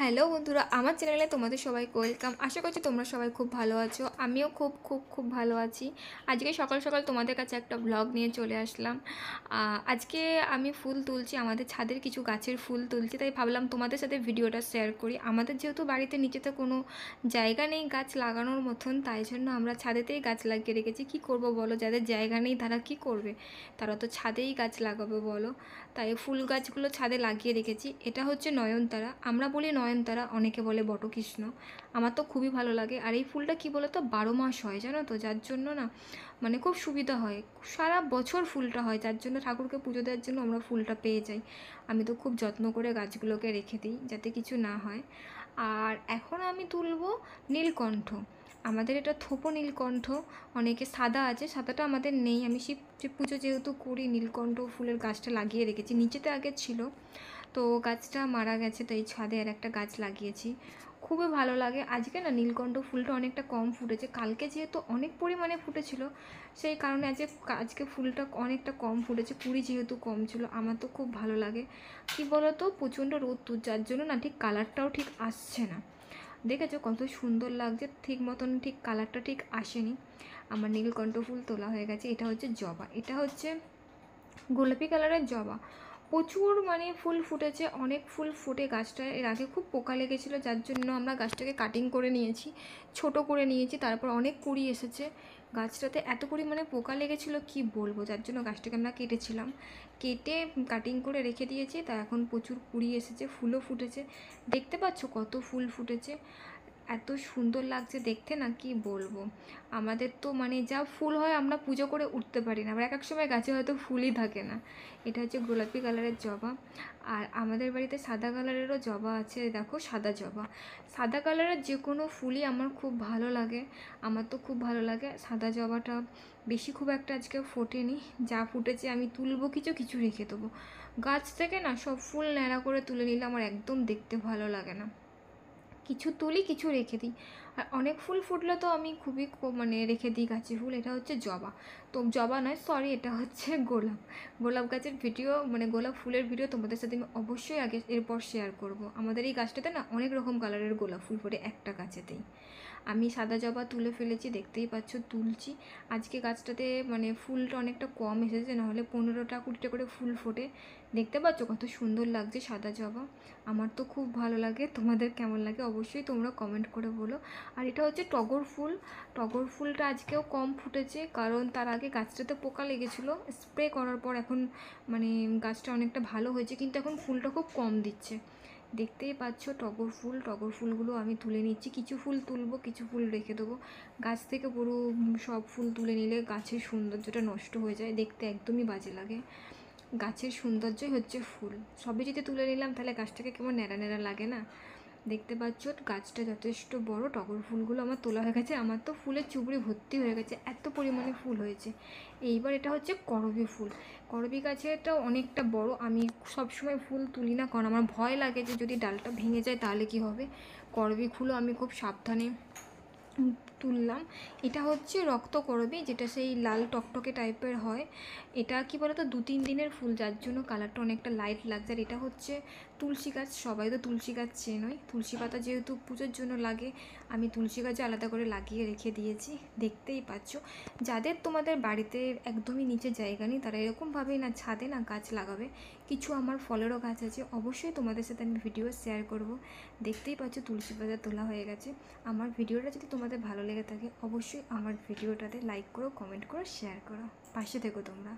Hello বন্ধুরা, আমার চ্যানেলে তোমাদের সবাইকে ওয়েলকাম। আশা করছি তোমরা সবাই খুব ভালো আছো। আমিও খুব খুব খুব ভালো আছি। আজকে সকাল সকাল তোমাদের কাছে একটা ব্লগ নিয়ে চলে আসলাম। আজকে আমি ফুল তুলছি, আমাদের ছাদের কিছু গাছের ফুল তুলছি, তাই ভাবলাম তোমাদের সাথে ভিডিওটা শেয়ার করি। আমাদের যেহেতু বাড়িতে নিচেতে কোনো জায়গা নেই গাছ লাগানোর মতন, তাই জন্য আমরা ছাদেতেই গাছ লাগিয়ে রেখেছি। কি করব বলো, যাদের জায়গা নেই তারা কি করবে? তারা তো ছাদেই গাছ লাগাবে বলো। তাই ফুল গাছগুলো ছাদে লাগিয়ে রেখেছি। এটা হচ্ছে নয়নতারা, আমরা বলি নয়নতারা, অনেকে বলে বটকৃষ্ণ। আমার তো খুবই ভালো লাগে। আর এই ফুলটা কি বলো তো, 12 মাস হয় জানো তো, যার জন্য না মানে খুব সুবিধা হয়, সারা বছর ফুলটা হয়, যার জন্য ঠাকুরকে পুজো দেওয়ার জন্য আমরা ফুলটা পেয়ে যাই। আমি তো খুব যত্ন করে গাছগুলোকে রেখে দিই যাতে কিছু না হয়। আর এখন আমি তুলব নীলকণ্ঠ। আমাদের এটা থোপো নীলকণ্ঠ, অনেকে সাদা আছে, সাদাটা আমাদের নেই। আমি শিব পুজো যেহেতু করি, নীলকণ্ঠ ফুলের গাছটা লাগিয়ে রেখেছি। নিচেতে আগে ছিল, তো গাছটা মারা গেছে, তো এই ছাদে আর একটা গাছ লাগিয়েছি। খুবই ভালো লাগে। আজকে না নীলকণ্ঠ ফুলটা অনেকটা কম ফুটেছে, কালকে যেহেতু অনেক পরিমাণে ফুটেছিল সেই কারণে আজকে ফুলটা অনেকটা কম ফুটেছে, কুড়ি যেহেতু কম ছিল। আমার তো খুব ভালো লাগে। কি বলো তো, প্রচণ্ড রোদ, যার জন্য না ঠিক কালারটাও ঠিক আসছে না। দেখেছো কত সুন্দর লাগছে, ঠিক মতন ঠিক কালারটা ঠিক আসেনি। আমার নীলকণ্ঠ ফুল তোলা হয়ে গেছে। এটা হচ্ছে জবা, এটা হচ্ছে গোলাপি কালারের জবা। প্রচুর মানে ফুল ফুটেছে, অনেক ফুল ফুটে গাছটায়। এর আগে খুব পোকা লেগেছিলো, যার জন্য আমরা গাছটাকে কাটিং করে নিয়েছি, ছোট করে নিয়েছি। তারপর অনেক কুড়ি এসেছে গাছটাতে। এত পরিমাণে পোকা লেগেছিলো কি বলবো, যার জন্য গাছটাকে আমরা কেটেছিলাম, কেটে কাটিং করে রেখে দিয়েছি। তা এখন প্রচুর কুড়ি এসেছে, ফুলও ফুটেছে। দেখতে পাচ্ছ কত ফুল ফুটেছে, এত সুন্দর লাগছে দেখতে না, কি বলবো। আমাদের তো মানে যা ফুল হয় আমরা পুজো করে উঠতে পারি না, আবার এক এক সময় গাছে হয়তো ফুলই থাকে না। এটা হচ্ছে গোলাপি কালারের জবা। আর আমাদের বাড়িতে সাদা কালারেরও জবা আছে, দেখো সাদা জবা। সাদা কালারের যে কোনো ফুলই আমার খুব ভালো লাগে, আমার তো খুব ভালো লাগে। সাদা জবাটা বেশি খুব একটা আজকে ফোটেনি, যা ফুটেছে আমি তুলবো কিছু কিছু রেখে দেবো। গাছ থেকে না সব ফুল ন্যাড়া করে তুলে নিলে আমার একদম দেখতে ভালো লাগে না, কিছু তুলি কিছু রেখে দিই। আর অনেক ফুল ফুটলে তো আমি খুবই মানে রেখে দিই গাছে ফুল। এটা হচ্ছে জবা, তো জবা নয় সরি, এটা হচ্ছে গোলাপ। গোলাপ গাছের ভিডিও মানে গোলাপ ফুলের ভিডিও তোমাদের সাথে আমি অবশ্যই আগে এরপর শেয়ার করব। আমাদের এই গাছটাতে না অনেক রকম কালারের গোলাপ ফুল ফোটে একটা গাছেতেই। আমি সাদা জবা তুলে ফেলেছি, দেখতেই পাচ্ছ তুলছি। আজকে গাছটাতে মানে ফুলটা অনেকটা কম এসেছে, নাহলে 15টা 20টা করে ফুল ফোটে। দেখতে পাচ্ছ কত সুন্দর লাগছে সাদা জবা। আমার তো খুব ভালো লাগে, তোমাদের কেমন লাগে অবশ্যই তোমরা কমেন্ট করে বলো। আর এটা হচ্ছে টগর ফুল। টগর ফুলটা আজকেও কম ফুটেছে, কারণ তার আগে গাছটাতে পোকা লেগেছিলো, স্প্রে করার পর এখন মানে গাছটা অনেকটা ভালো হয়েছে, কিন্তু এখন ফুলটা খুব কম দিচ্ছে। দেখতেই পাচ্ছ টগর ফুল, টগর ফুলগুলো আমি তুলে নিচ্ছি। কিছু ফুল তুলবো, কিছু ফুল রেখে দেবো। গাছ থেকে পুরো সব ফুল তুলে নিলে গাছের সৌন্দর্যটা নষ্ট হয়ে যায়, দেখতে একদমই বাজে লাগে। গাছের সৌন্দর্যই হচ্ছে ফুল, সবই যদি তুলে নিলাম তাহলে গাছটাকে কেমন ন্যাড়া ন্যাড়া লাগে না। দেখতে পাচ্ছ গাছটা যথেষ্ট বড়, টগর ফুলগুলো আমার তোলা হয়ে গেছে। আমার তো ফুলের চুবড়ি ভর্তি হয়ে গেছে, এত পরিমাণে ফুল হয়েছে। এইবার এটা হচ্ছে করবী ফুল। করবী গাছেরটাও অনেকটা বড়, আমি সবসময় ফুল তুলি না, কারণ আমার ভয় লাগে যে যদি ডালটা ভেঙে যায় তাহলে কি হবে। করবী ফুলও আমি খুব সাবধানে তুললাম। এটা হচ্ছে রক্ত করবী, যেটা সেই লাল টকটকে টাইপের হয়। এটা কি বলতো 2-3 দিনের ফুল, যার জন্য কালারটা অনেকটা লাইট লাগছে। আর এটা হচ্ছে তুলসী গাছ, সবাই তো তুলসী গাছ চেনই। তুলসী পাতা যেহেতু পুজোর জন্য লাগে, আমি তুলসী গাছে আলাদা করে লাগিয়ে রেখে দিয়েছি, দেখতেই পাচ্ছ। যাদের তোমাদের বাড়িতে একদমই নিচে জায়গা নেই তারা এরকমভাবেই না ছাদে না গাছ লাগাবে। কিছু আমার ফলেরও গাছ আছে, অবশ্যই তোমাদের সাথে আমি ভিডিও শেয়ার করব। দেখতেই পাচ্ছ তুলসী পাতা তোলা হয়ে গেছে। আমার ভিডিওটা যদি তোমাদের ভালো লেগে থাকে অবশ্যই আমার ভিডিওটাতে লাইক করো, কমেন্ট করো, শেয়ার করো, পাশে থেকো তোমরা।